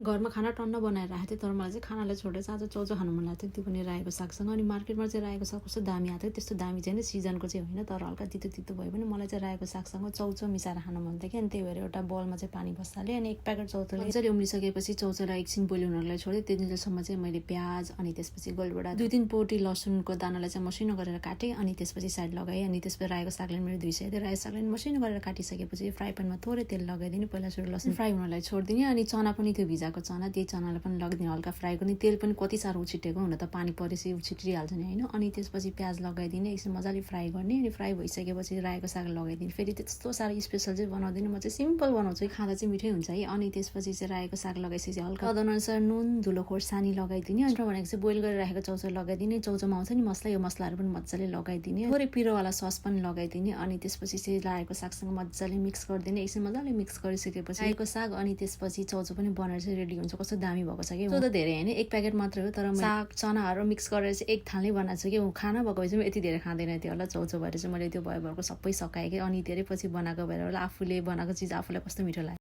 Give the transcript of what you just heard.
घरमा खाना टन्न बनाएर राखेको थिएँ तर मलाई चाहिँ खानालाई छोडेर आज चौचो खानु मन लाग्थ्यो त्यो पनि रायोको सागसँग। अनि मार्केटमा चाहिँ रायोको साग कस्तो दामी आएको थियो, त्यस्तो दामी चाहिँ सिजनको चाहिँ होइन तर हल्का तितो तितो भयो भने मलाई चाहिँ रायोको सागसँग चौचो मिसाएर खान मन थियो कि। अनि त्यही भएर एउटा बलमा चाहिँ पानी बसालेँ अनि 1 प्याकेट चौचोले मजाले उम्लिसकेपछि चौचोलाई एकछिन बोइल हुनलाई छोडेँ। त्यतिन्जेलसम्म चाहिँ मैले प्याज अनि त्यसपछि गोलबेडा 2-3 पोटी लसुनको दानालाई चाहिँ मसिनो गरेर काटेँ अनि त्यसपछि साइड लगाएँ। अनि त्यसपछि रायोको सागलाई मैले धुइसकेको थिएँ। रायोको सागलाई मसिनो गरेर काटिसकेपछि फ्राई प्यानमा थोरै तेल लगाइदिने, पहिला सुरु लसुन फ्राई हुनलाई छोडिदिने। अनि चना पनि त्यो भिजाएको चना त्यही चनालाई पनि लगाइदिने, हल्का फ्राई गर्ने। तेल पनि कति साह्रो उछिटेको, हुन त पानी परेपछि उछिटिहाल्छ नि होइन। अनि त्यसपछि प्याज लगाइदिने, एकछिन मजाले फ्राई गर्ने। अनि फ्राई भइसकेपछि रायोको साग लगाइदिने। फेरि त्यस्तो साह्रो स्पेसल चाहिँ बनाउँदिनँ, म चाहिँ सिम्पल बनाउँछु, खाँदा चाहिँ मिठै हुन्छ है। अनि त्यसपछि चाहिँ रायोको साग लगाइसकेपछि हल्का स्वादअनुसार नुन, धुलो खोर्सानी लगाइदिने। अनि भनेको चाहिँ बोइल गरेर राखेको चौचो लगाइदिने। चौचोमा आउँछ नि मसला, यो मसलाहरू पनि मजाले लगाइदिने, थोरै पिरोवाला सस पनि लगाइदिने। अनि त्यसपछि चाहिँ रायोको सागसँग मजाले मिक्स गरिदिने। एकछिन मजाले मिक्स गरिसकेपछि रायोको साग अनि त्यसपछि चौचो पनि बनेर चाहिँ रेडी हुन्छ। कस्तो दामी भएको छ कि। त्यो त धेरै होइन, 1 प्याकेट मात्रै हो तर साग चनाहरू मिक्स गरेर चाहिँ 1 थाल नै बनाएको छु कि। खाना भएको भए चाहिँ यति धेरै खाँदैन थियो होला, चौचो भएर चाहिँ मैले त्यो भयो भएको सबै सकाएँ कि। अनि धेरै पछि बनाएको भएर होला, आफूले बनाएको चिज आफूलाई कस्तो मिठो लाग्यो।